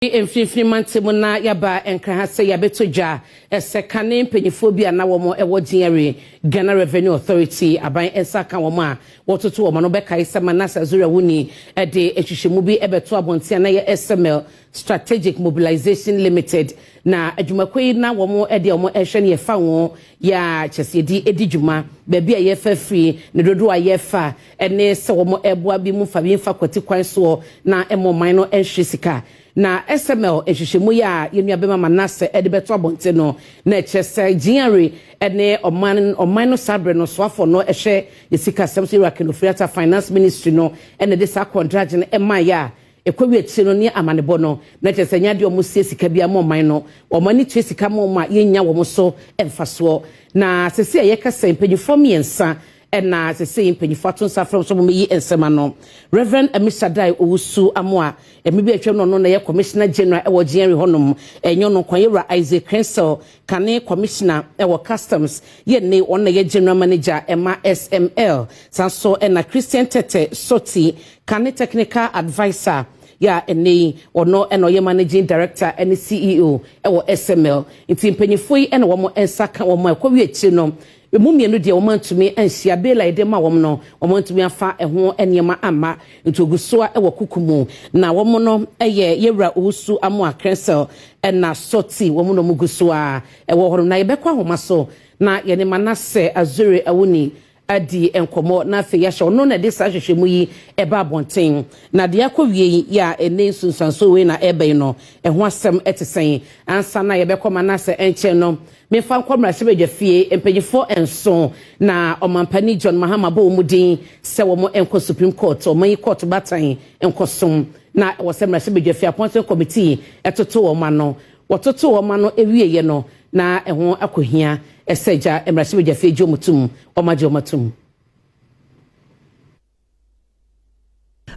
Mfimfini mantemu na yaba enkra se yabeto dwa esekane mpanyifobia na womo ewo diary Ghana Revenue Authority aban ensaka womo a wototo womo no beka isema na Azura wuni de ehwehwemu bi ebeto abontia na ye SML Strategic Mobilization Limited na adwumakoi na womo de womo ehwe ne yefa won ya chesedi edidwuma baabi a yefa free ne dodo a yefa ene se womo eboa bi mu fa bi mfa kwati kwan so na emoman no ehwe sika na SML ehwehwemu ya yenua bema manase ede beto abonte no na chese jinare ene oman no sabre no soafo no ehwe yesika semso Irakenofriata Finance Ministry no ene de sa contract no emaya ekwawi echi no ne amanebo no na chese nya de omusie sika bia mo man no omani twe sika mo ma yenya wo so emfaso na sese yeka sempanyifo miensa ena sese mpanyifo atonsa from so meyi ensema no Reverend Amisadai Owusu Amoa emibi atwem no na ye Commissioner General ewo Jenry honom enyo no kwanyera Isaac Crensel kane Commissioner ewo Customs ye ne ona ye General Manager ema SML sanso ena Christian Tete Soti kane Technical Advisor ya ene ono eno ye Managing Director and CEO ewo SML nti mpanyifo yi ena womo ensaka womo ekwawi echi no Mumienu de omantumi ansia bela ide ma wom no omantumi afa eho enema ama ntogusoa ewo kukumu na wom no eye yewra Owusu Amoa Crensel na Soti wom no mugusoa ewo horo na yebekwa homa so na yene manase Azure awuni adi enkomo na fe ya sho no na de sa hwehwemu yi eba bonten na de akowie ya ene sunsanso we na ebe no eho asem etesen ansa na yebekwa manase enche no me fa nkwamra sebedwa fie empanyifo enso na omampani John Mahama bo mudin se wo enko Supreme Court o man court batan enkosom na wo semra sebedwa fie appointed committee etoto wo ma no wototo wo ma no ewieye no na eho akohia eseja emra sebedwa fie jomutum omajomatum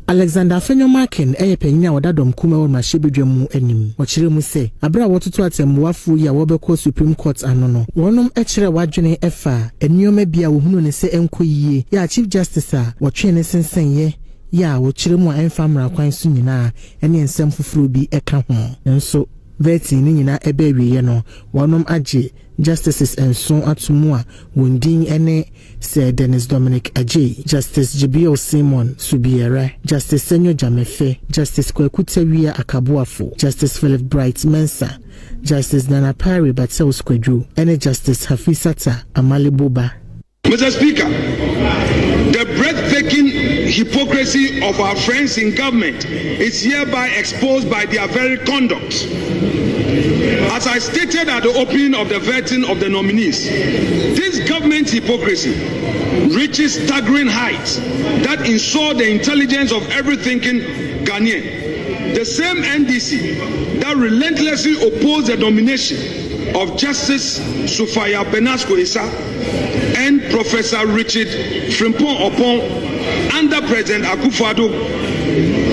Alexander Fenyomaken penyinya Adom kuma won mahebedwam anim okire mu se abra wototo atemmuafo ya wobekọ Supreme Court anono wonom ekire wadwene efa enioma bia wo hunu ne se enkoyie ya Chief Justice a wotwe ne sensenye ya wokire mu emfa mra kwan so nyina ene ensem fufuru bi eka ho nso veti ni nyina ebewiye no wonom age Justices enso atumu a wondin ene Sir Dennis Dominic Ajay, Justice Jibio Simon Subiera, Justice Senyo Jamefe, Justice Kwekutewia Akabuafo, Justice Philip Bright Mensa, Justice Nana Pari Batsel Squadru, ene Justice Hafisata Amali Buba. Mr. Speaker, the breathtaking hypocrisy of our friends in government is hereby exposed by their very conduct. As I stated at the opening of the vetting of the nominees, this government hypocrisy reaches staggering heights that insult the intelligence of every thinking Ghanaian. The same NDC that relentlessly opposed the nomination of Justice Sufaya Benasco Issa and Professor Richard Frimpong Opon under President Akufo-Addo,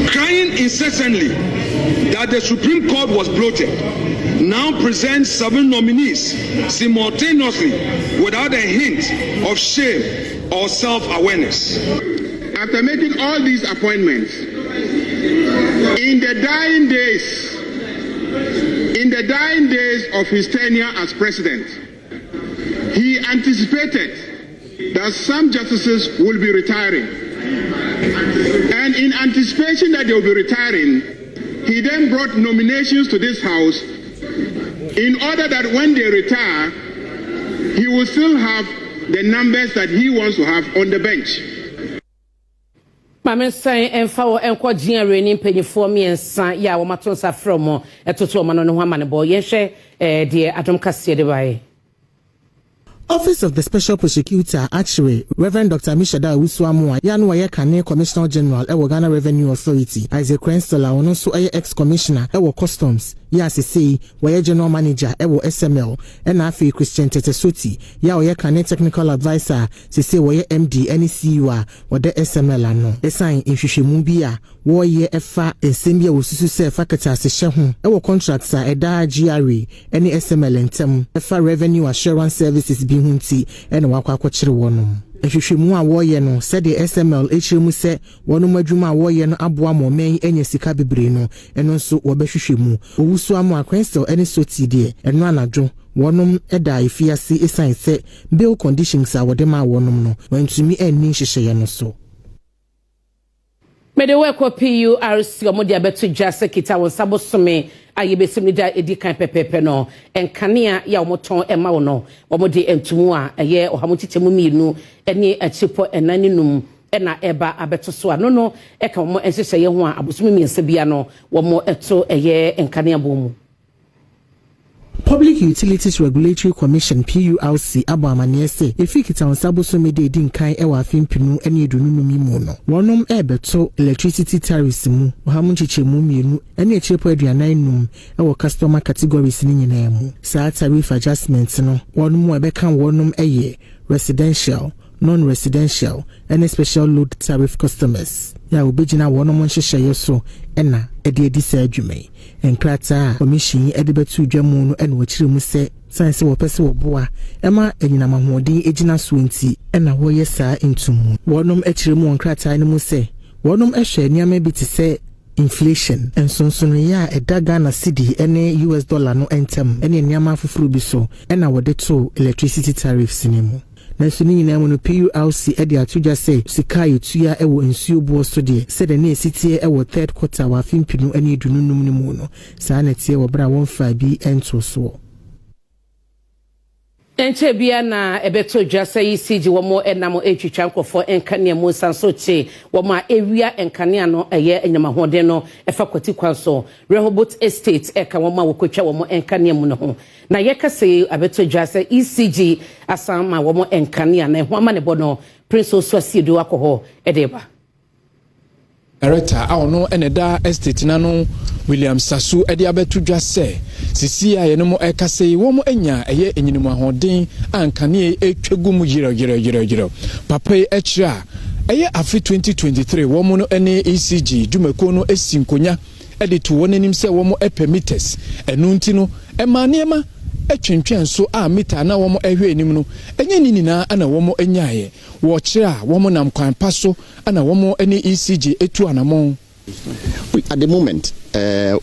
crying incessantly that the Supreme Court was bloated, now presents 7 nominees simultaneously without a hint of shame or self-awareness. After making all these appointments, in the dying days of his tenure as president, he anticipated that some justices will be retiring. And in anticipation that they will be retiring, he then brought nominations to this house in order that when they retire, he will still have the numbers that he wants to have on the bench. Mama say emfa enko jinare ni mpanyifo miensa ya wo matonsa from etoto ma no ne ho amanebo yenhwe de Adom Kasee de bae. Office of the Special Prosecutor, actually, Reverend Dr. Amisadai Owusu Amoa, Yanu Kane Commissioner General, Ghana Revenue Authority, Isaac Crensel, and also ex-commissioner, Customs, Yasisi, Waya General Manager, SML, NFA Christian Tete Soti, Ya Kane Technical Advisor, Sisi Waya MD, NCUA, Wade SML ano. Esign in Shishimumbia, Warye Efa, and Sembia Ususu Fakata Seshahu, contracts are Eda GRE, any SML and Tem, Efa Revenue Assurance Services Bihunti, and Wakwa Chirwanum. ehwehwemu a wɔyɛ no sɛ de SML ekyiremu sɛ wɔnom adwuma a wɔyɛ no aboa mɔmɛn enya sika bebre no ɛno nso wɔbɛhwehwemu owusu amu akwensel ɛne soti de ɛno anadwo wɔnom ɛda efiase esan sɛ bail conditions a wɔde ma wɔnom no wɔntumi ɛnni hyehyɛ no so. Medewe ko PURC omodi abeto jase kita won sabosome ayebesim ni da edi kan pepepe no enkanea ya omoton ema wo no omodi entumu a eye ohamochichemu mienu ene achipo enaninum ena eba abeto so ano no eka mo enhyehyeye ho a abosome miense bia no wo mo eto eye enkanea bomu. Public Utilities Regulatory Commission PURC abamane se efikita onsabo so mede di nkan e wa afimpinu ene edununu mimu no wonom ebeto electricity tariffs mu ohamu chichemu mienu ene echirepo aduanan num e wo customer categories ni nyina mu sa tariff adjustment no wonom ebeka wonom eye residential non-residential and special load tariff customers. Ya ubejina wonom nhyehyeye so ena edi sa adwume enkrata commission edibetu dwamu no ena wachiremu se science wo pese wo boa ema enyina mahodin ejina so nti ena wo yesa ntumu wonom achiremu enkrata ne mu se wonom ehwe niam bi te se inflation ensonsono ya edaga na cedi ene US dollar no entem ene niam afufuru bi so ena wode to electricity tariffs ni mu. Nansuni nyina mu no PURC edi atuja se sika yetua ewo nsuo buo so de se de na esitie ewo third quarter wa fimpinu ene edununum ni mu no saa na tie wo bra won fa bi ento so. Enche bia na ebeto jase yisiji womo enamo etwitwa nkofo enkania mu sansoche womo ewia enkania no eye enyamahode no efa kwati kwanso Rehoboth Estate eka womo wokotwa womo enkania mu no ho na yekase abeto jase ECG asama womo enkania na ho ama ne bono Prince Oswasiedo akoho edeba Director awono eneda estate na no William Sasu edi abeto jase sisi a yenemo ekase womo enya eye enyinimu ahoden ankane etwegum yiro papa echira eye afi 2023 womo no ene ECG dumako no esinkonya edi to wonanim se womo permitters enu nti no ema etwentwen so a mita na womo ehwe enim no enye ninina ana womo enyaye wo kira womo nam kwan paso ana womo ene ECG etu anamon. At the moment,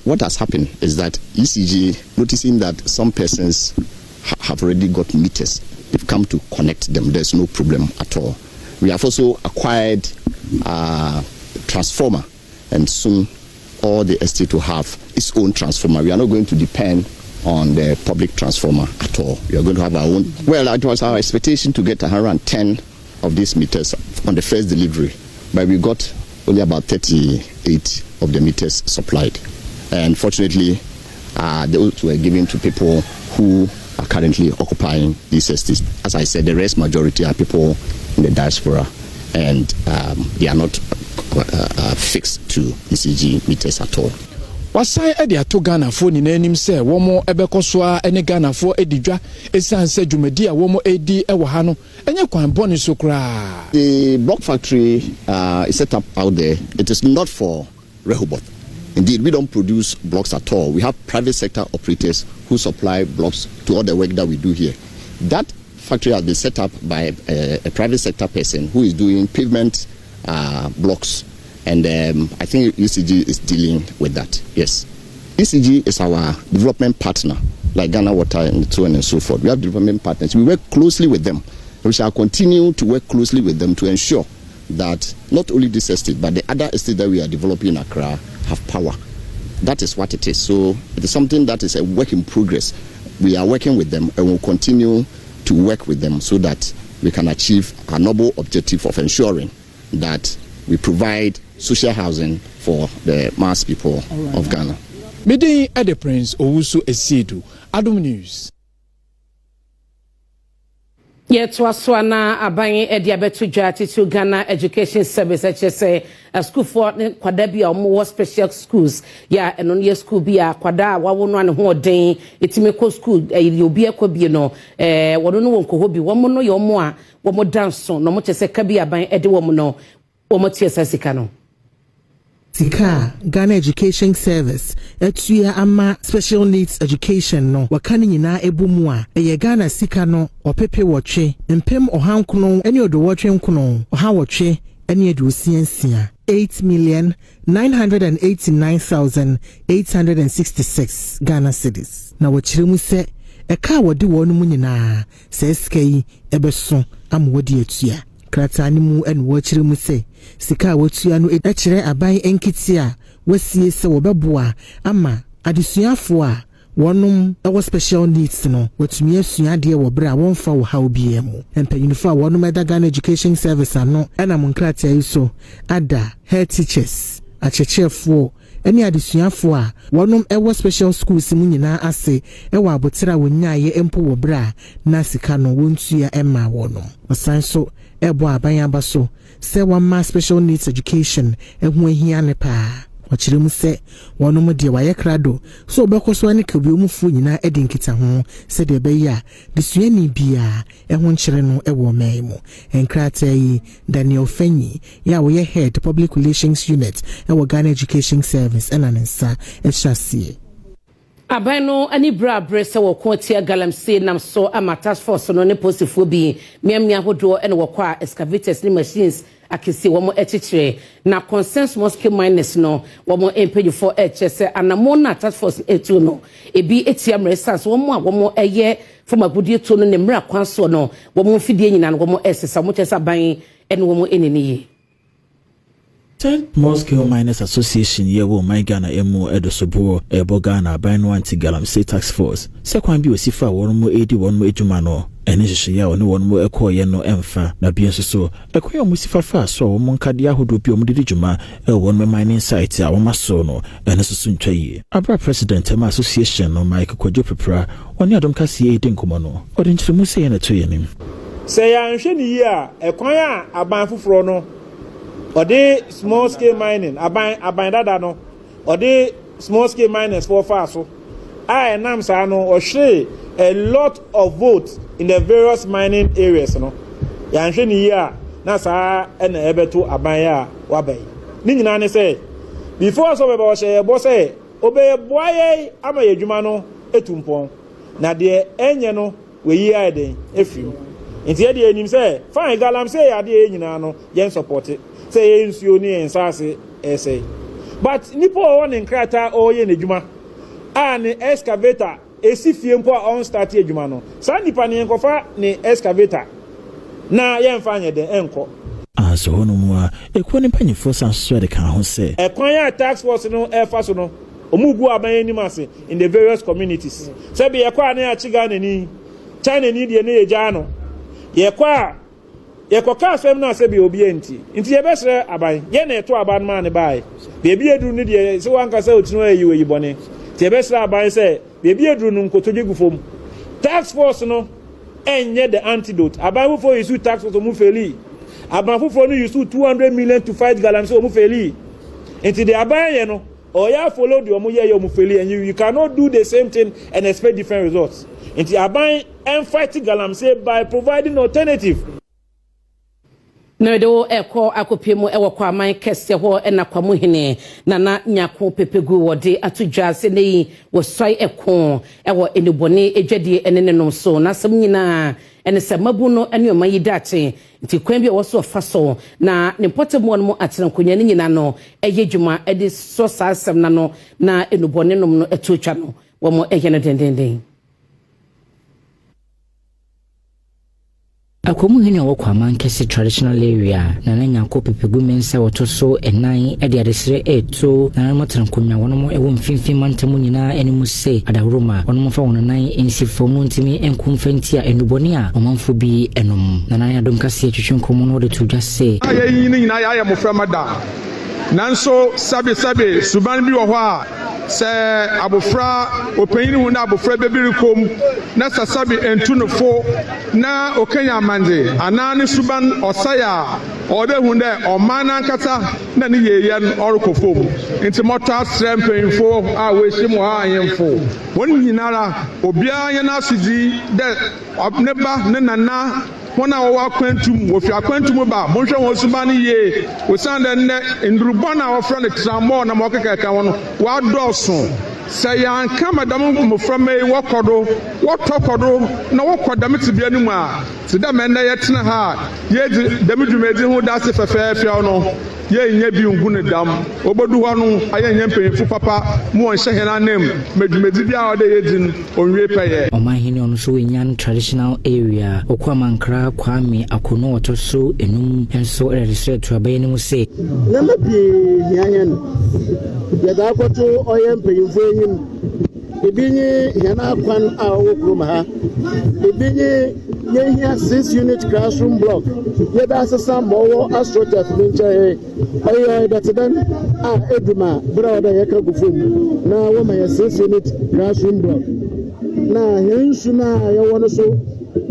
what has happened is that ECG, noticing that some persons have already got meters, they've come to connect them. There's no problem at all. We have also acquired a transformer, and soon all the estate will have its own transformer. We are not going to depend on the public transformer at all. We are going to have our own. Well, it was our expectation to get 110 of these meters on the first delivery, but we got only about 38 of the meters supplied. And fortunately, those were given to people who are currently occupying these estates. As I said, the rest majority are people in the diaspora, and they are not fixed to ECG meters at all. Wasai edi ato Ghana fo ni nanim se womo ebekoso a ene Ghana fo edidwa esan se dwumadi a womo edi ewo ha no enye kwan boni so kra. The block factory is set up out there. It is not for Rehoboth. Indeed, we don't produce blocks at all. We have private sector operators who supply blocks to all the work that we do here. That factory has been set up by a private sector person who is doing pavement blocks. And I think ECG is dealing with that. Yes. ECG is our development partner, like Ghana Water and so on and so forth. We have development partners. We work closely with them. We shall continue to work closely with them to ensure that not only this estate, but the other estate that we are developing in Accra have power. That is what it is. So it is something that is a work in progress. We are working with them and will continue to work with them so that we can achieve our noble objective of ensuring that we provide social housing for the mass people of Ghana. Midday at the Prince Owusu Esiedu, Adom News. Yetwaswana abanye ediabetu jati to Ghana Education Service HSA a school for kwadabia more special schools ya enon ye school bia kwada wawono an ho den etimeko school obi akobie no wono no wonko hobi womo no yo mo a womo dance no mo chese ka bia ban ede womo no womo tie sasika no Sika Ghana Education Service etuya ama special needs education no wakani nyina ebumu a eye Ghana sika no opepe wotwe mpem ohankono ene odowotwe nkono oha wotwe ene edusiansia 8,989,866 Ghana cedis na wachiremu se eka wodi wonu mu nyina se skai ebeso am wodi etua krata ni mu en wachiremu se sika wotua no ekire aban enkiti a wasie se wobeboa ama adesuafo a wonum ewo special needs no watumi asua de wo bra wonfa wo haw bia mu empanyinfo a wonum eda Ghana Education Service ano ena munkrata yiso ada head teachers achechefo eni adesuafo a wonum ewo special schools mu nyina ase ewo abotira wonyaaye empo wo bra na sika no wontua ema wonum osanso ebo aban abaso se wama special needs education ehu ahia ne pa wachiremu se wonum de waye krado so obekoso ani kabi omufu nyina edinkita ho se de beya desuani bia eho nkyere no ewo maimu enkrata yi Daniel Fenyi ya wo head public relations unit ewo Ghana Education Service enanensa ehyasie Abano ani bra brese wo kwatia galamsey nam so ama task force no ne posifo bi miamia hodo ene wo kwa excavators ni machines akisi wo mo echichire na consensus mosque miners no wo mo empage for hs anamo na task force etu no ebi etiam resans wo mo a wo mo eye for magudie to no ne mra kwanso no wo mo fidie nyina no wo mo esesa mo chesa ban ene wo mo enini Small Scale Miners Association yewo my Ghana emu edosobo ebo Ghana by no anti galamsey tax force sekwan bi osifa wonmo edi wonmo ejuma no ene hyehyɛ ya one wonmo ekoye no emfa na bi nso ekoye omusifa fa so wo monkade ahodo bi omudidi juma wonmo mining site a womaso no ene so ntwaye abra president ema association no Mike Kwadwo Pepra oni Adom Kasee edi nkomo no odi nkyeremu se ye na toye nim se ya nhwe ni yi a ekwan a aban foforo no odi small scale mining aban dada no odi small scale miners for far so I nam sa no o hwe a lot of votes in the various mining areas no ya nhwe ni ya na sa na ebeto aban ya wabai ni nyina ne say before so be bo hye bo say obe boaye ama yedwuma no etumpon na de enye no we yi aden efim nti e de enim say fine galamsey ya de nyina no yen support it. Say nsuo ni ensase essay but nipo won nkrata oye nedwuma a ne excavator esifie mpo on start edwuma no sa nipa ne enkofa ne excavator na yemfa anye de enko so hono mu a ekwo ne panyefo sanso de kan ho se ekwan ya tax force no efa so no omugu aban anim ase in the various communities say be ekwa na ya chiga na ni China ni de na eja no yekwa yekoka asem na se be obi enti ye besre aban ye na eto aban ma ne bai bebi eduru ni de se wanka se otinu ayi bone ye besre aban se bebi eduru nu nkotoje gufom tax force no enye the antidote aban fo use tax force mu feli aban fo no use 200 million to fight galamsey mu feli enti de aban ye no or ya follow the omu ye mu feli and you cannot do the same thing and expect different results enti aban and fight galamsey by providing alternative. No do eko akopemu ewo kwa man kese ho na kwamu hene na nyako pepegu wode atudwa se nei wo soi eko ewo enibone edwade enene no so na sam nyina ene se mabu no ene oman yidate nti kwan bi wo so fa so na ne potemo no mo atenkonya nyina no eye dwuma ede so sasem na no na enibone no no etotwa no wo mo eye no dendenden Akomu hene wo kwa man kese traditional area na na nyako pepegu mensa woto so enan ede adesere eto na matran konwa wono mo ewo mfimfim mantamu nyina enimu se adawroma wono mo fa wono nan ensifo mu ntimi enkumfanti a enuboni a omanfo bi enom na na Adom Kasee twetwenkomu no de tudwa se ayi nyina ya moframa da nanso sabe suban bi wo ho a se abofra opanyini hu na abofra bebiri kom na sasabe entunofo na okanya manje anani suban osaya ode hu de omana nkata na ne yeyen orokofom enti mota strempinfo a wehim ha ayemfo won nyinara obia ye na asudi de obneba ne nana wɔn a wɔwɔ akwantum wɔfi akwantum ba monhwɛ wɔn suba no yie wɔsan dɛ nnɛ ndurubɔ na wɔfrɛ no tramɔ na wɔkekeka wɔn no wɔadɔɔso sɛ yɛanka madam mmɔframma yi wɔtɔ na wɔkɔ dɛm tebea no mu a te dɛ mɛnnɛ yɛtena ha a yɛdi dɛm dwumadi ho da ase fɛfɛɛfɛ no yɛnyɛ bi ngu ne dam wɔbɛdu hɔ no ayɛnyɛ mpanyimfo papa mu wɔnhyɛ hɛn anem madwumadi bi a wɔde yɛdi no ɔnwie pɛyɛ ɔmanhene ɔno so wɔnya traditional area ɔkɔamankra kwame akono wɔtɔ so enum nso ɛresrɛ tuabɛyɛ no mu sɛ nɛma pii hianyɛ no yɛda akɔto ɔyɛ mpanyimfo enyim ebi nye hɛn akwan a ɔwɔ kurom ha ebi nye yɛhia 6 unit classroom block yɛda asesa ma ɔwɔ astrotef no nkyɛn ɔyɛ dɔtedan a eduma berɛ a ɔda yɛka gu fam na wɔma yɛ 6 unit classroom block na yɛn nsu no a yɛwɔ no so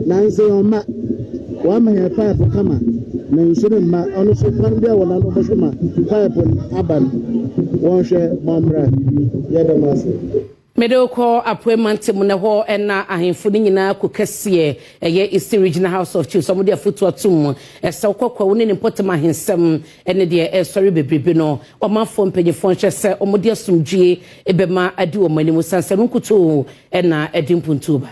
nanse ɔma wɔama yɛ pipe kama na nsu no mma ɔno so kwan bi a wɔna no bɛhwɛ ma pipe no aba no wɔnhwɛ mɔmmra yɛda mu ase Medoko appointment mu na ho na ahemfo ni nyina kokɛseɛ ɛyɛ Eastern Regional House of Chiefs ɔmo de afoto atum ɛsɛ kokɔ wo ne potem ahensɛm ɛne de ɛsɔre bebrebe no ɔmanfo mpanyefo nhyɛ sɛ ɔmo de asomdwie ebema adi wɔ mani mu sansɛm nkuto ɛna ɛdi mpuntuba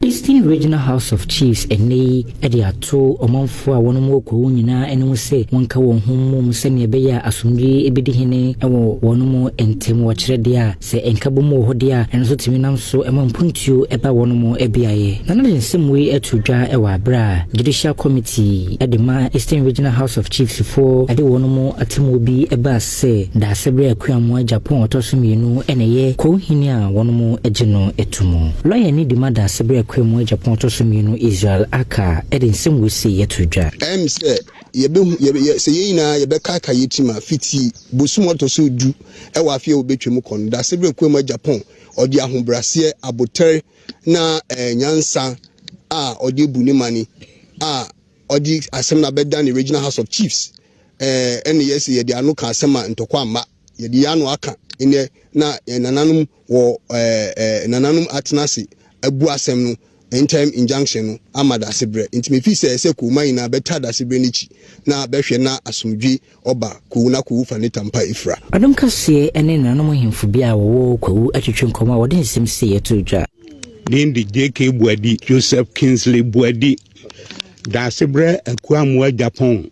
Eastern Regional House of Chiefs ene ede ato omanfo a wono mo ko nyina ene mo se wonka won hommom se ne be ya asomdwe ebedi hene ewo wono mo entem wo kyerɛ de a se enka bom wo hode a ene so timi nam so ema mpuntuo eba wono mo ebiaye na na nsem we atudwa ewa abra judicial committee ede ma Eastern Regional House of Chiefs for ade wono mo atemo bi eba se da sebre akuamo Japan otoso mienu ene ye ko hini a wono mo egeno etumo lawyer ni di ma da sebre kwemu Japan to so mienu Israel aka nsem we se yetudwa say yebe se yina yebe kaka yetima fiti bosumo to so du e wa afie obetwemu kon da sebre kwemu Japan odi ahobrase abotere na nyansa a odi buni mani a odi asem na beda ni Regional House of Chiefs ene yesi ye di anu ka asema ntokwa ma ye di anu aka ine na nananum wo nananum atnasi abu asem no interim injunction no amada sebre intime fi se ko man na beta da sebre nichi na behwe na asomdwi oba ko na ko fa ne tampa ifra Adom Kasee ene nanom hemfo bi a wo ko atwetwe nkoma wo de nsem se yetudwa Nindi JK Buadi Joseph Kingsley Buadi da sebre akuamwa Japan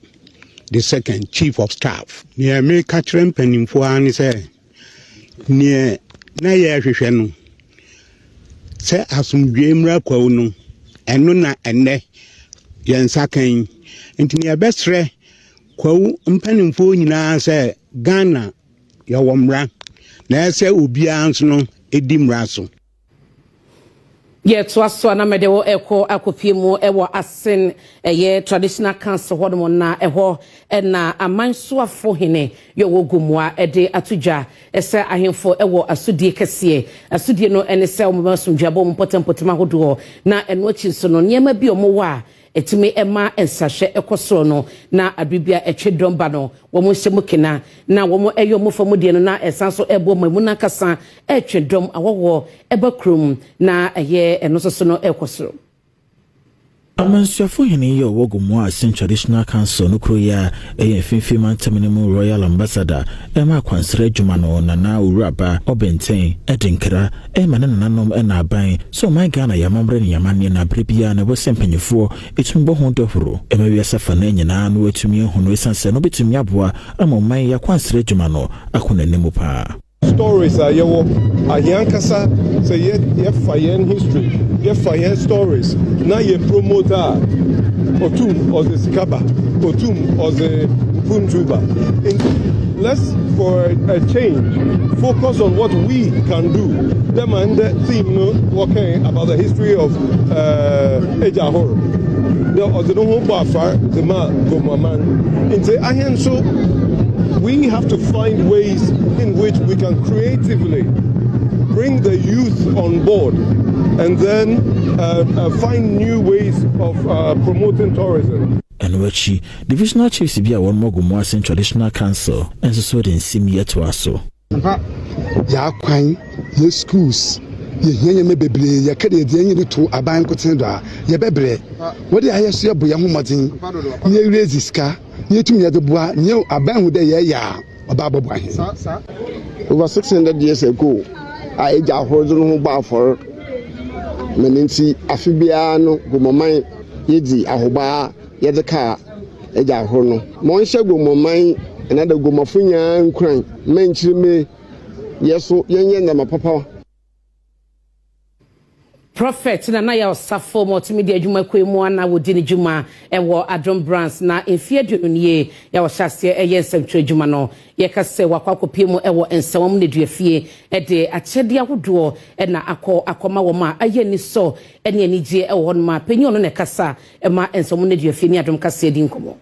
the second chief of staff ne me ka kyerem panimfo ani se ne na ye hwehwe no se asomdwe mra kwawo no eno na enne yensa kan ntini abesre kwawo mpanimfo nyina se Ghana ya womra na se obia anso no edi mra so to aso na mede wo eko akopie mu ewo asen eye traditional council hodom na eho na amanso afo hene yo wogumwa ede atudwa ese ahemfo ewo asudie kese asudie no ene se ommasumdwabo mpotem ahodo na eno achi so no niema bi omowa etimi ema ensahye ekosoro no na adubia etwedomba no womo hyemukena na womo eyo mofamudie no na esanso ebo mamuna kasa etwedom awowo ebakrum na eye eno so no ekosoro Amansuafo hene ye owogumo a Sin Traditional Council no kro ya finfi mantaminimu Royal Ambassador ema kwansere adwuma no na uraba obenten edinkra ema na nanom na aban so my Ghana yamamre ne yamane na brebia na bosempanyefo etumbo ho dohoro ema wiasa fa na nyina no atumi hono esanse no betumi aboa ama man ya kwansere adwuma no akonanimu pa stories are your Ahiankasa say ye fire history, ye fire stories. Now ye promoter Otum or the Sikaba, Otum or the Premtobre. Let's for a change focus on what we can do. Them and the theme working about the history of Ejahor. The no buffer the man go man. In the Ahianso. We have to find ways in which we can creatively bring the youth on board and then find new ways of promoting tourism. And which divisional chiefs be a one more Sin Traditional Council and so den sim yet to us so. Ya kwan, no schools, ye me bebre ye kede de nyi to aban koten do a ye bebre wo de aye so ye boye ho modin nye raise ska nye tumi ye de boa nye aban hu de ye ya oba bobo ahe over 600 years ago I ja hozo no ba for meninti afibia no gomoman yedi ahoba ye de ka eja ho no mo nhye gomoman na da gomafunya nkran menchire me yeso yenye na mapapa Prophet na ya osafo multimedia adwuma kwemu ana wodi ne dwuma ewo Adom brands na enfie adunie ya wohyase eye nsɛmtwe adwuma no ye kase wakwakopie mu ewo nsɛwom ne duafie de akyɛde ahodoɔ na akɔma wo ma aye ni so ene anigye ewo no ma panyi ono ne kasa ma nsɛwom ne duafie ni Adom Kasee di nkomo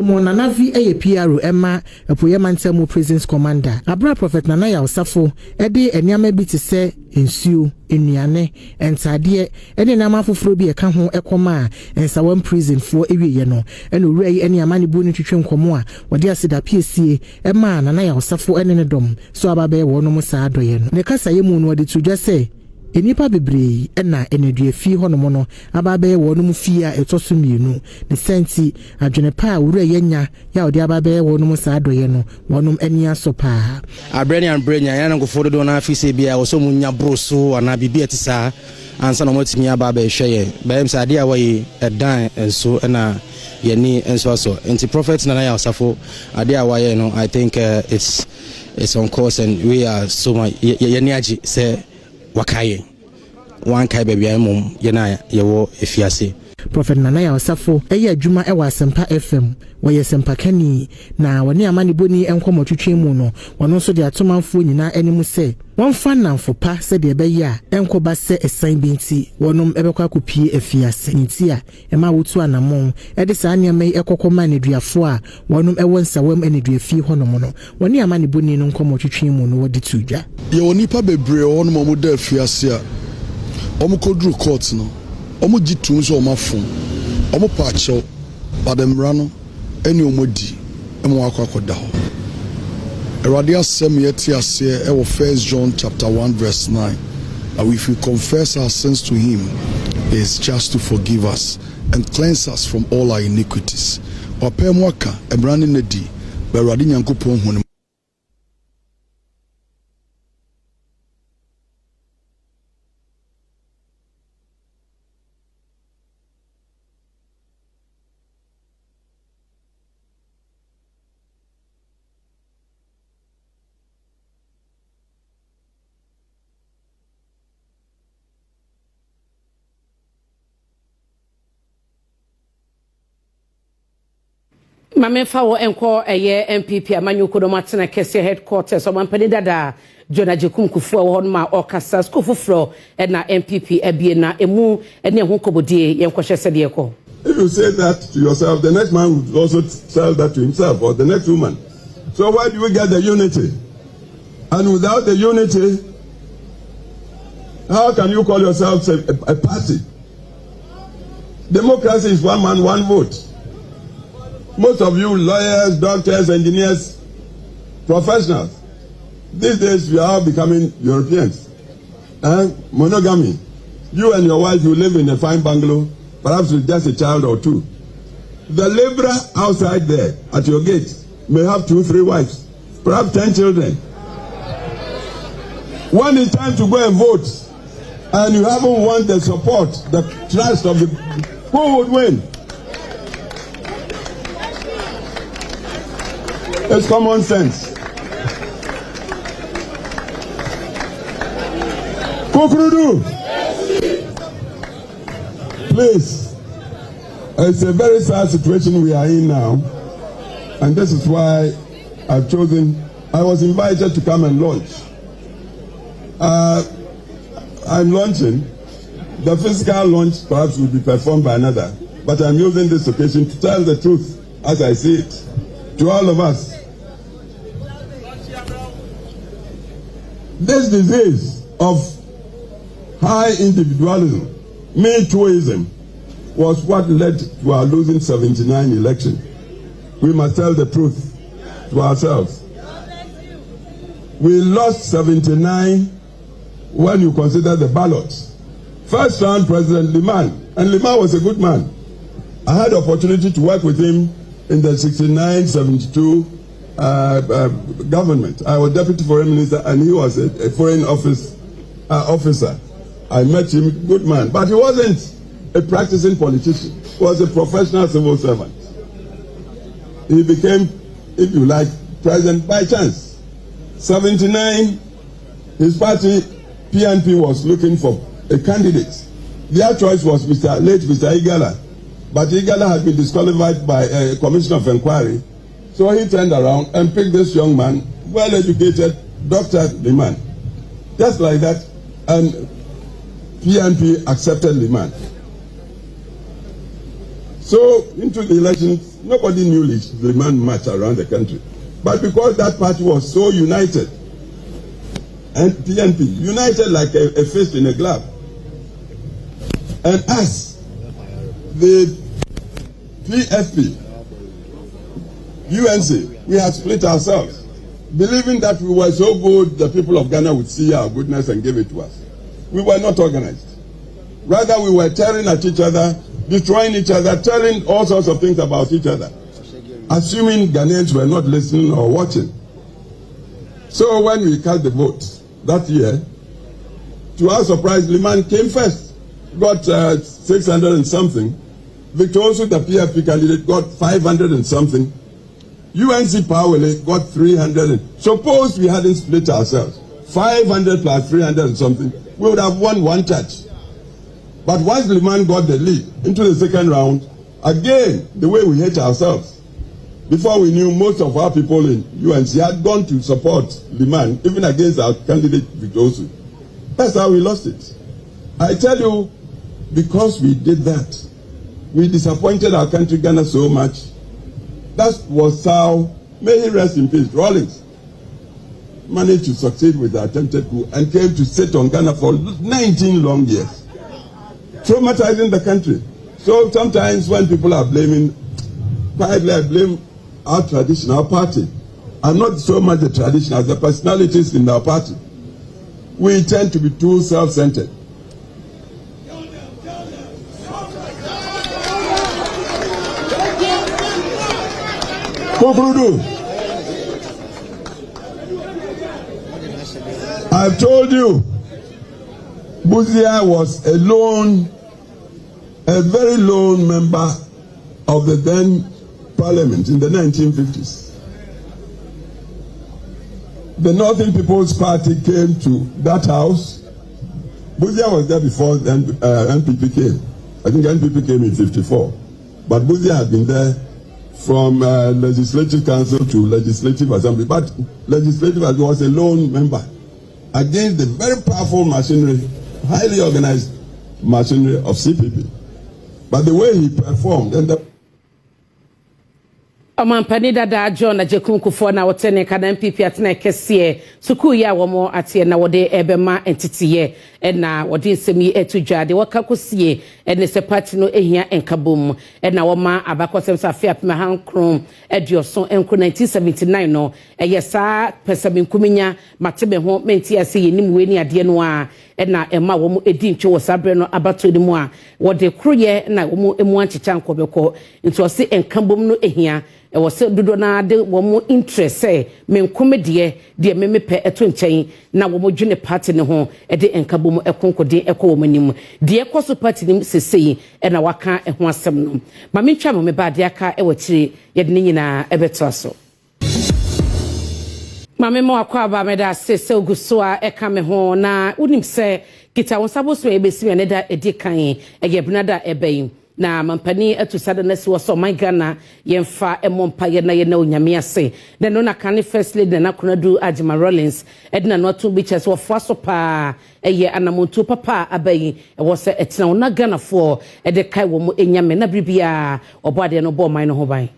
Monanavi eye PRO Emma Epoye Mantemu Prisons Commander Abra Prophet Nanaya Osafo ede eniama bi te se nsuo enuane entade ene nama foforo bi eka ho ekoma ensawam prison for ewiye no ene owura yi eniama ne bu ne twetwe nkomo a wode aseda piesie Emma Nanaya Osafo ene ne dom so ababe wo no musa adoye no ne kasa ye mu no wode tudwa se enipa bebre na eneduafi hono no ababe wo no mfie a etoso mienu ne senti adwene pa wura yenya ya odi ababe wo no musa adoye no wonom eni aso pa abrenya ya ngofo do na afise bia wo so munya broso ana bibia tisa ansa no motimi ababe hweye bayem sa ade a wayi edan enso na yeni enso aso enti prophet na ya osafo ade a waye no I think it's on course and we are so much yeni agi say wakaye wan kai bebia mum yena yewo efiase Prophet Nanaya Osafo eye adwuma ewa Asempa FM woye Sempa Kani na woni amane boni enkomo twetwe mu no wono so de atomanfo nyina animu se wonfa namfo pa se de ebe ya enkoba se esan binti wonom ebekwa kopie efiase nti a ema wotu anamon ede sa anyame ekokoma ne duafo a wonom ewo nsawam eneduafi honom no woni amane boni no enkomo twetwe mu no wodi tudwa ye woni pa bebre wonom mo da afiase a omukodru court no omo gitum so omafun omo paacho bademra no eni omodi emo akwakoda ho Erade asem yeti ase e wo 1 John chapter 1 verse 9 and if we confess our sins to him he is just to forgive us and cleanse us from all our iniquities opem waka emrane nedi be Erade Nyankopon hu Mamefa wo enko eye MPP amanyuko do matena kese headquarters o mampani dada Jona Jekum kufu wo hon ma okasa skofufro na MPP ebie na emu ene ho kobodie yenkohye sede yeko. If you say that to yourself, the next man would also tell that to himself or the next woman. So why do we get the unity? And without the unity, how can you call yourself a party? Democracy is one man, one vote. Most of you lawyers, doctors, engineers, professionals, these days we are all becoming Europeans. Monogamy. You and your wife, you live in a fine bungalow, perhaps with just a child or two. The laborer outside there at your gate may have 2, 3 wives, perhaps 10 children. When it's time to go and vote, and you haven't won the support, the trust of the, who would win? It's common sense. Kukrudu, please. It's a very sad situation we are in now, and this is why I've chosen. I was invited to come and launch. I'm launching. The physical launch perhaps will be performed by another, but I'm using this occasion to tell the truth as I see it to all of us. This disease of high individualism, me-tooism, was what led to our losing 79 election. We must tell the truth to ourselves. We lost 79 when you consider the ballots. First round, President Liman, and Liman was a good man. I had the opportunity to work with him in the 69-72 government. I was deputy foreign minister and he was a foreign officer. I met him, good man, but he wasn't a practicing politician. He was a professional civil servant. He became, if you like, president by chance. 79, his party, PNP, was looking for a candidate. Their choice was late Mr. Igala. But Igala had been disqualified by a commission of inquiry. So he turned around and picked this young man, well-educated, Dr. Liman. Just like that, and PNP accepted Liman. So into the elections, nobody knew Liman much around the country. But because that party was so united, and PNP, united like a fist in a glove, and us, the PFP, UNC, we had split ourselves, believing that we were so good, the people of Ghana would see our goodness and give it to us. We were not organized. Rather, we were tearing at each other, destroying each other, telling all sorts of things about each other, assuming Ghanaians were not listening or watching. So when we cast the vote that year, to our surprise, Liman came first, got 600 and something. Victor also, the PFP candidate, got 500 and something. UNC Powell got 300. Suppose we hadn't split ourselves, 500 plus 300 and something, we would have won one touch. But once Liman got the lead into the second round, again, the way we hate ourselves. Before we knew, most of our people in UNC had gone to support Liman, even against our candidate Victor Osu. That's how we lost it. I tell you, because we did that, we disappointed our country, Ghana, so much. That was how, may he rest in peace, Rawlings managed to succeed with the attempted coup and came to sit on Ghana for 19 long years, traumatizing the country. So sometimes when people are blaming, quietly I blame our tradition, our party, and not so much the tradition as the personalities in our party. We tend to be too self-centered. I've told you, Buzia was a very lone member of the then parliament in the 1950s. The Northern People's Party came to that house. Buzia was there before NPP came. I think NPP came in 54. But Buzia had been there from Legislative Council to Legislative Assembly. But Legislative Assembly was a lone member against the very powerful machinery, highly organized machinery of CPP. But the way he performed and the Omampani dada John Ajekunkufu na wotene kana MPP atena kese suku ya womo atie na wode ebema entitiye na wode nsemi etudwade wakakosie ene se party no ehia enkabom na woma abakosem safi apema hankrom edioson enko 1979 no eyesa pesaminkuminya matebe ho menti ase yenim weni ade no a na ema womo edi ntwe wo sabre no abato ni mu a wode kroye na womo emu anchicha nkobeko nti ose enkabom no ehia e wose dodo na de womo interest menkome de memepe eto nchen na womo dwene party ne ho de enkabom ekonkode ekowomanim de ekoso party nim sesei na waka eho asem no ma mentwa mo me ba de aka ewotire ye de nyina ebeto aso mame mo akwa ba me da sese oguso a eka me ho na unim se kita wonsabo so ebesi me ne da edikan eyebnada ebeyin na mampani atusada na siwo so my Ghana yemfa emompa ye na ye na onyame ase de no na kan first lady na konadu Adom Rollins edna no to bi chese wo so pa eye anamontu papa abayi e wo se etena na Ghana fo e de kai wo mo enyame na bibia obode no bo man no ho ban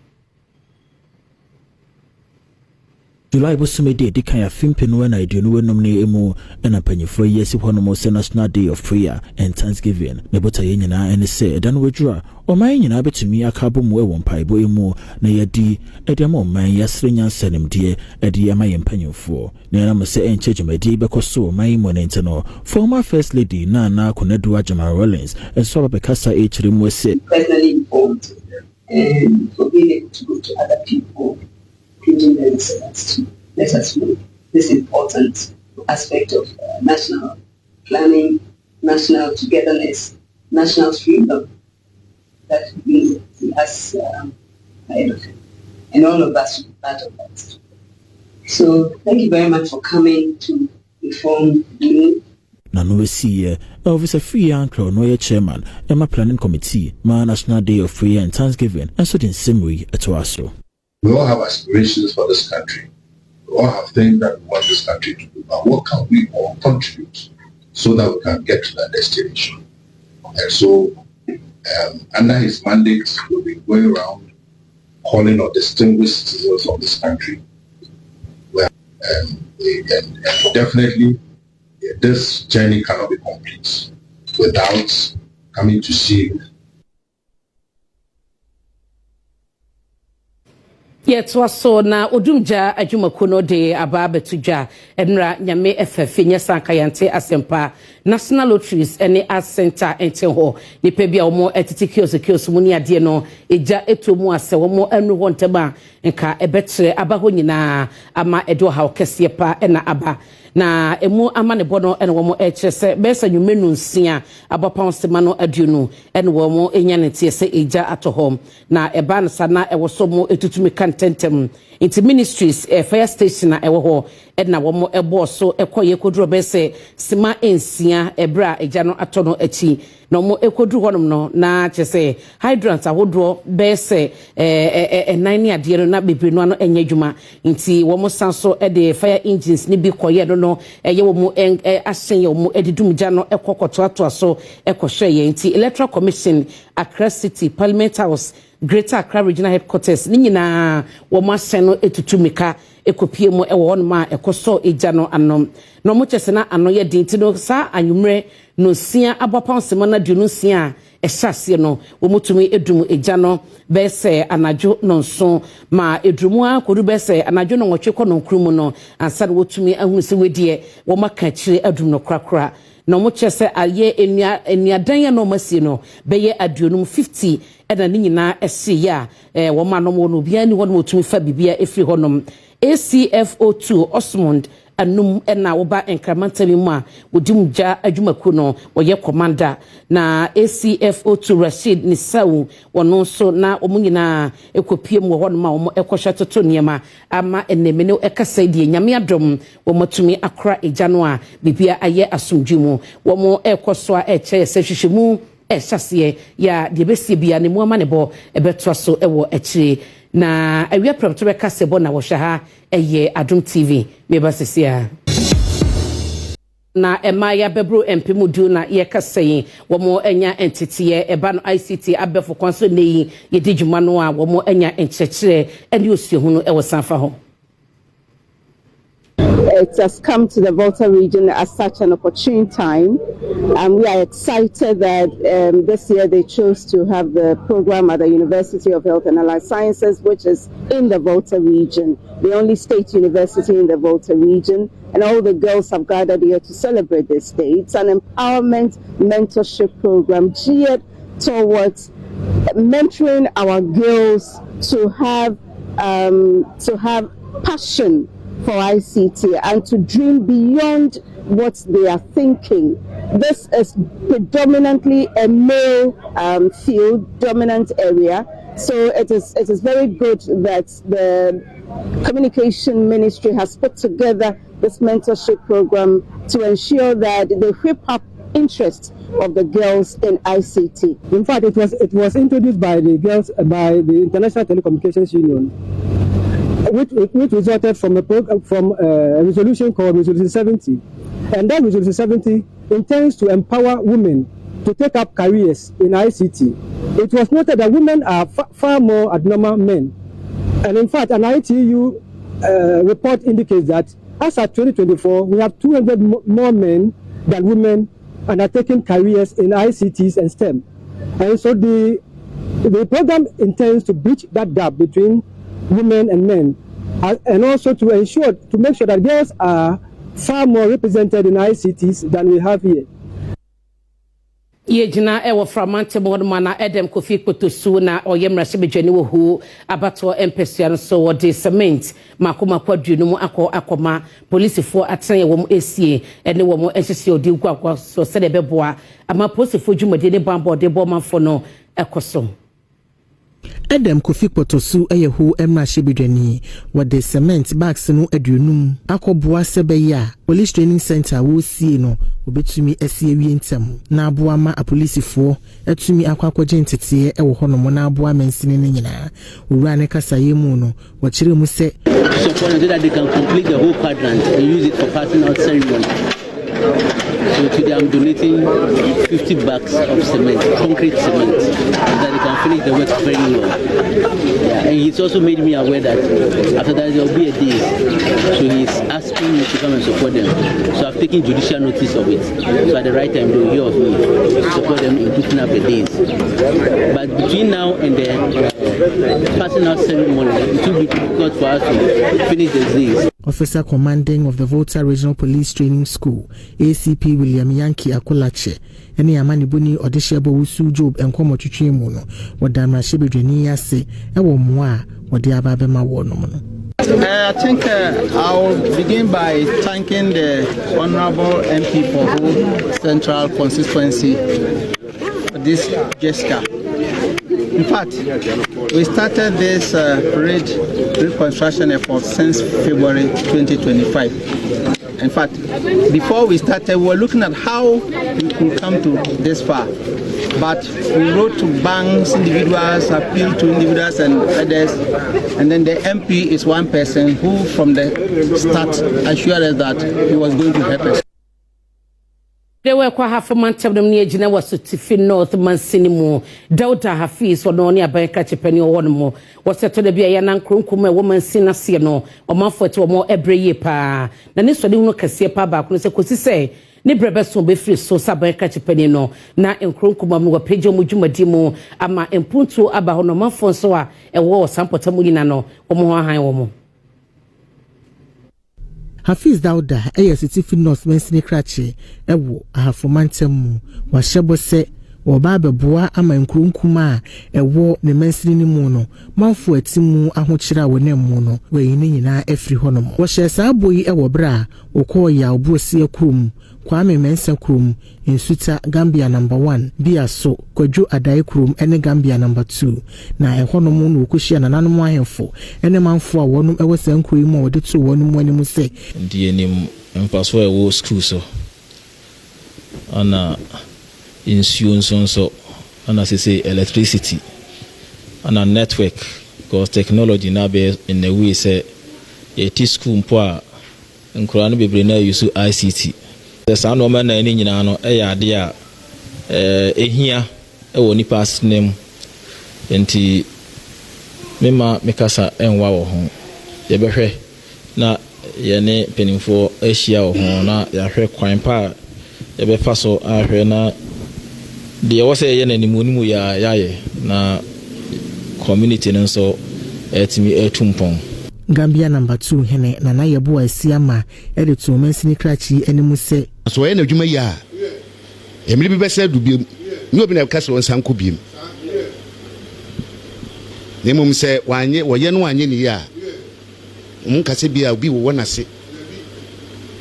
July Bosumede Dikaya Fimpino and I do no nominate emo and a penny for years if one more National Day of Prayer and Thanksgiving. Nebota Yenina and say, Dan withdraw. O my in abbot to me a cabo more one pibo emo, na yadi, edemo, my yasrian senem dear, edia my penny for. Nana say and change my day because so my monentano. Former First Lady Nana Conedua Jamal Rollins and Premtobre Kasee H. was said. Personally informed and for being able to go to other people. Let us know this important aspect of national planning, national togetherness, national freedom that we as ahead of it. And all of us will be part of that. So thank you very much for coming to inform me. Nano see Elvis a free uncle, no chairman, Emma Planning Committee, my National Day of Prayer and Thanksgiving, and so in Simri at Oaso. We all have aspirations for this country. We all have things that we want this country to do. But what can we all contribute so that we can get to that destination? And so, under his mandate, we'll be going around calling on distinguished citizens of this country. And definitely, this journey cannot be complete without coming to see Yet was so na odumja ajumakuno de ababe tuja enra nyame FF nyesa kayante asempa National Lotteries ene as center ente ho nipa bia omo etitikios muni ade no eja etomu ase omo anu ho nteba nka ebetre abaho nyina ama edo ha okese pa ena aba na emu amane bono ene womo echese besa nyumenu nsia abaponsema no aduonu ene womo enyanete se eja atohom na eba nsa na ewosomo etutumi kantentem into ministries fire station na ewo ho ena womo ebo so ekoye kodro bese sima ensia ebra eja no atono achi na mo ekodu honom no na chese hydrants ahodro bese nine ade no na bebre no ano enya dwuma nti womo sanso de fire engines ni bi koye no ye womo asen ye womo edidumja no ekokoto ato so ekohwe ye nti electoral commission Accra City Parliament House Greater Accra Regional Headquarters ni nyina womo asen no etutumika ekopie mo ewo on ma ekoso eja no anom no mo chese na ano ye dinti no sa anwumre no sia abaponsemo na dunu sia ehase no womutumi edum eja no bese anajo no nso ma edumu akodu bese anajo no nwotwe no nkrumu no ansa wotumi ahu se wedie wo maka kire adum no krakra no mo chese aye enuadan ya no masie no beye aduonum 50 ena ni nyina ese ya wo ma no mo no bia ni ho no motumi fa bibia efiri honom ACFO2 Osmond anum ena woba incrementally mu a wodimja adwumaku no woye commander na ACFO2 Rashid Nisau wono so na omunyina ekopie mu ho no ma wo ekohwe toto niema ama eneme ne ekasa die nyame adom wo matumi akora ejano a bibia aye asomdwumu wo mo ekoso a eche sehwehwemu ehase ya de besie bia ne mu ama ne bo ebeto so ewo ekire na awia Premtobre Kasee bo na wo hwa eye Adom TV meba sesia na emaya bebro empimudu na ye kasey wo mo enya entitiye eba no ICT abefo kwanso neyi ye diguma no a wo mo enya enchekire ene osiehu no e wo sanfa ho. It has come to the Volta region as such an opportune time, and we are excited that this year they chose to have the program at the University of Health and Allied Sciences, which is in the Volta region, the only state university in the Volta region, and all the girls have gathered here to celebrate this day. It's an empowerment mentorship program geared towards mentoring our girls to have passion for ICT and to dream beyond what they are thinking. This is predominantly a male field, dominant area. So it is very good that the Communication Ministry has put together this mentorship program to ensure that they whip up interest of the girls in ICT. In fact, it was introduced by the girls by the International Telecommunications Union, which resulted from a resolution called Resolution 70. And that Resolution 70 intends to empower women to take up careers in ICT. It was noted that women are far more abnormal men. And in fact, an ITU report indicates that as of 2024, we have 200 more men than women undertaking careers in ICTs and STEM. And so the program intends to bridge that gap between women and men, and also to make sure that girls are far more represented in ICTs than we have here. Yejina ewo framante mo na Adom Kofi Kpotosu na oyemra sebejani wo hu abato empesian so wode cement makoma kwadu no mu akoma police for atanye wo mu esie ene wo mu ehyesie odi gwagwa so se de beboa ama police for dwumade ne bambo de bo manfo no ekoso. Adom Kofi Kpotosu eyehu emra shebedwani wode cement bags no aduonum akoboa sebeya police training center wo sie no obetumi asie wie ntem na aboa ma apolisifo atumi akwakwaje ntete ewo hono na aboa mansini ne nyina owura ne kasaye mu no wo kire mu se so that they can complete the whole quadrant and use it for passing out ceremony. So today I'm donating 50 bags of cement, concrete cement, so that they can finish the work very well. Yeah, and he's also made me aware that after that there will be a day. So he's asking me to come and support them. So I've taken judicial notice of it. So at the right time they will hear of me, support them in putting up the days. But between now and the passing out ceremony, it will be difficult for us to finish the days. Officer commanding of the Volta Regional Police Training School, ACP William Yankee Akolache, ene amani buni odeshebo wusu job enkomo twetwe mu no wodamra shebedwani ase ewo moa wode ababe ma wo no no. I think I'll begin by thanking the Honorable MP for whole Central constituency for this gesture. In fact, we started this parade reconstruction effort since February 2025. In fact, before we started, we were looking at how we could come to this far. But we wrote to banks, individuals, appealed to individuals and others. And then the MP is one person who from the start assured us that he was going to help us. They were quite half a month of them near Gina was to Tiffin North Mansinimu. Daughter Hafiz or Nonia by Catchpenny or one more. Was said to the be a young crunkum, a woman sinner siano, or month to a more every year pa. Nanis for the Cassia Pabak, could say, Nibrebes will be free so Sabai Catchpenny no. Na in crunkum, were Pedro Mujuma ama in Punto about no month for so a war sample Tamulinano, or more high woman. Hafiz Dauda Tiffin North Mansini Krache ewo ahafomantem wa shebo se wo baba boa ama nkrunkuma ewo ne mansini ni mu no manfo atimu ahokyira wone mu no we ni nyina afri honom wo hye saa boyi ewo bra wo ya obuosi akrum Kwame Mensa Krum in Suta Gambia #1 Bia so Kwadwo Adai Krum ene Gambia #2 na ehono mu no koshia na nanom ahemfo ene manfo a wonum ewo sankru yi mu wode to wonum anim se die nim mpaso ewo school so ana insurance so ana say electricity ana network because technology na be in a way say e school mpo a nkura no bebre na use ICT. The sound of man and in ano a dear ehia ewo nipa asnem enti mema mekasa enwa wo ho ye behwe na ye ne penimfo ahia wo ho na ya hwe kwan pa ye be faso ahwe na de wo se ye na nimunimu ya yaye na community nso etimi etumpon Gambia #2 hene na na yebo asiama to Mansini Krachi enimu se so ye na dwuma ya emiri bi bese du biem ni obi na kase won sanko biem nemum se wanye wo ye no wanye ni ya kase bia obi wo na se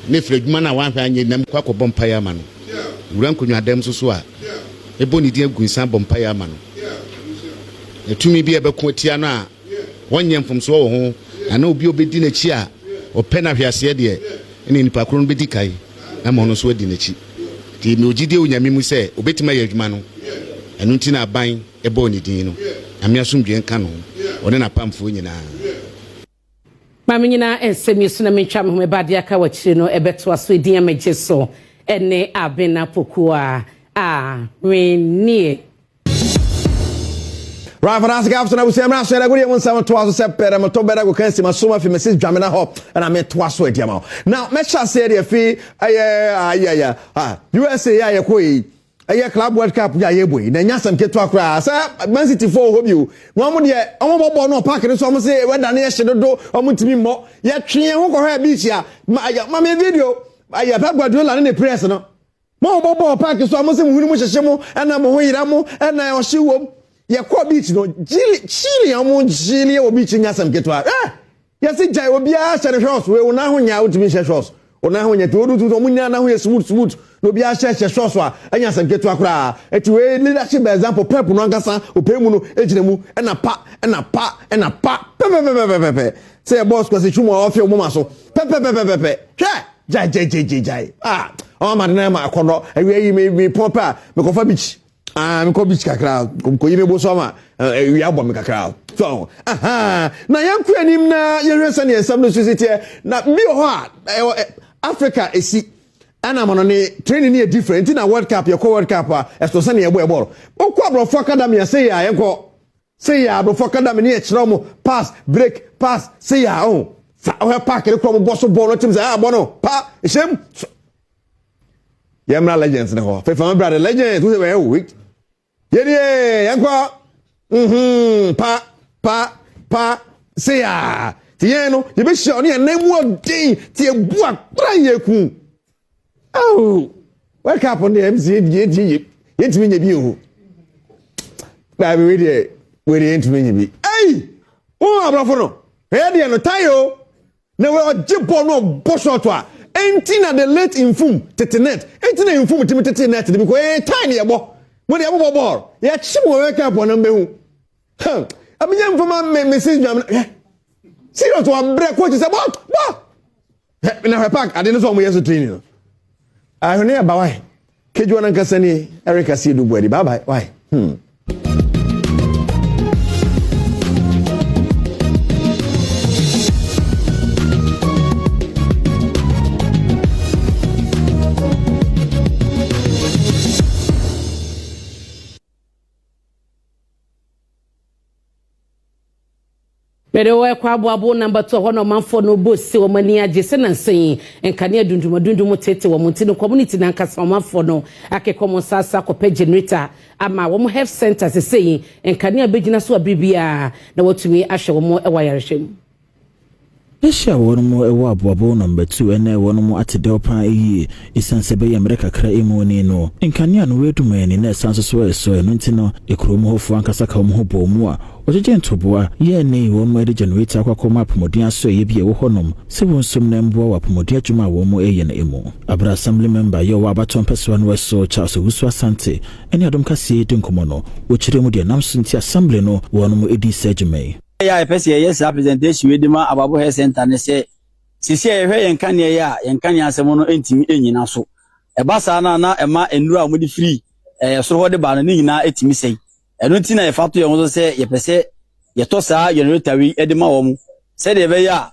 ne fre dwuma na wan hwa anye nam kwakọ bompa ya ma no wuran konwa dem so a ebo ni di agunsan bompa ya ma no etumi bi ebeko tia no a wonye mfomso wo ho ana obi obedi na chi a opena hwase de ene nipa kro no bedi kai na mo no so adi na chi ti me ogide onyame mu se obetima ya adwuma no enu nti na aban ebo ni din no ame asomdwe nka no one na pamfo nyina mama nyina ensemi so na mentwa me bade aka wachire no ebeto aso edin amagye so ene abena pokua a renie Right, for us, guys, I was saying, I'm going to say, twice a pair, I'm a top better, can see my summer for Mrs. Jamina Hop, and I met twice with you. Now, let's just say the fee, USA, a club World Cup, yeah, boy, then yes, I'm get to a class, Man City for you. One more year, I'm no packet, so I'm say, when Daniel should do, I'm going to be more, yet, she won't go ahead, beach, yeah, my video, I have Guardiola in the press, no. More packet, so I'm saying, we must shemo, and I'm away, and I was you. Ya kwa beach no Chile amu Chile o beach nya sam ketwa ya se jai obi a share shorts we una ho nya utimi share shorts una ho nya to do to munya na ho smooth no bi a share shorts a anya sam ketwa kra eti we leadership example pep no angasa opemu no ejire mu na pa pe say boss ko se chumo ofi o mama so pe jai o ma na ma akono awie yi me pompa me ko fa beach me ko beach kakra ko yime bo so ma wi abom me kakra so na yanku anim na yehwesa ne ensam no society na mi ho Africa esi ana mono ne training ne different na World Cup ye ko World Cup esto se ne ye ball okwa Brofo Academy say ya yenko say ya Brofo Academy ne kire mo pass break pass say ya sa o park le ko mo boss ball no tim say bono pa eshem Yamra legends ne ho fefa brother legends we say we Yeye yankwa pa say ya tie no ye be sure ne nemu odin tie bua kra yeku wake up on the MC yentimi nya bi o na be we dey yentimi nya bi abrafo no he dey no tayo na we ojipo no boshot a enti na the late infum tetenet enti na infum tetenet de because time ye bo mo dey abo ball ya chimo wake up on mbehu aminya mfoma message jam serious one break coach say bo na park ade no so mo yeso training I hear about why. Keju anankasa ni Erica see do body. Bye bye. Why? Pero we kwa abo number 2 hono manfo no bosi wo mani agese na nsen enkane dundum tete wo monti no community na nkasa wo manfo no akekomo sasa kope generator ama wo health center se sei enkane abegina so abibia na watumi ahwe wo ewa yareshem Esha wono ewa aboabo number 2 ene wono atedelpa yi isanse be America kra emu ni no enkane no wedumani na sanso so eso eno ntino ekromo hofu ankasa ka wo ho bomu a ojeje ntoboa ye ne wono ede generator akwa apomodin aso ye bia wo honom se wonsum na mboa wa apomodin adwuma wo mo eye na emu abra assembly member ye wa abaton person no so Charles Wusu Asante ene Adom Kasee de nkomo no wo kire mu de namso nti assembly no wono mo edi sejume ya pese yes representation we dima ababo health center ne se sisi ehwe yenkan ye ya yenkan asemo no entimi enyina so eba sa na ema enura mo di free so ho de ba no nyina etimi sei eno nti na yefato ye nso se ye pese ye to sa generator wi edima wo mu se de be ya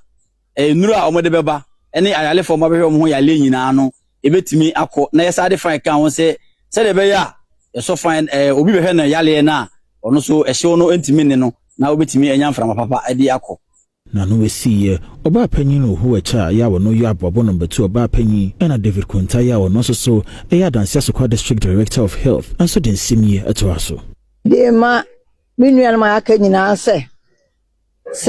enura o mo de beba ene ayale fo mo be ho ya le nyina no ebetimi akọ na ye sa de fan kan won se de be ya ye so fan obi be he na yale na ono so ehye no entimi ne no na obetimi enya mframa papa ade akọ na no wesiye oba panyin no hu acha ya wono yu abobo number 2 oba panyin ena David Kunta ya wono so eya danse asokwa district director of health anso den simie eto aso de ma minua ma aka nyina se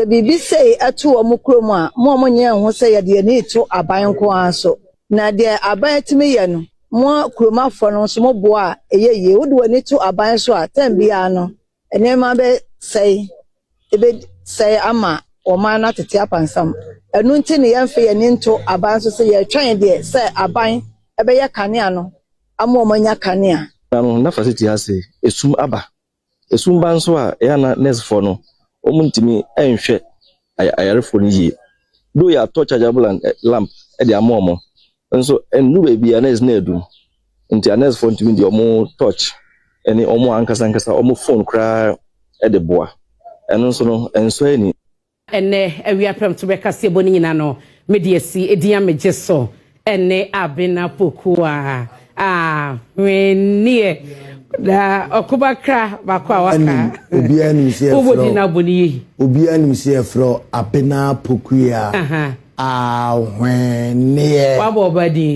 bibi sei atu o mukrom a mo nye ho se ye de ne to aban ko aso na de aban timi ye no mo kromafo no so mo bo a eyeye wo de wani to aban so a tambia no ene ma be sei ebe say ama o ma na tete apansam enu nti ne yemfe ye nto aban so se ye twan de say aban ebe ye kanea no ama o manya kanea na facility ase esum aba esum ban so a ya na nurse for no o muntimi enhwe ayarefo ni yi do ya to chargeable lamp e de ama omo nso enu ba bia nurse na edu nti nurse for ntimi de omo touch eni omo ankasa omo phone kra e de boa eno so no enso ani ene awia Premtobre Kasee boni nyina no mediasi edian mejeso ene abena pokua wenie da okubakra bakwa waka obi anim se fro obo na boni obi anim se fro apena pokuya ahwene wabo badi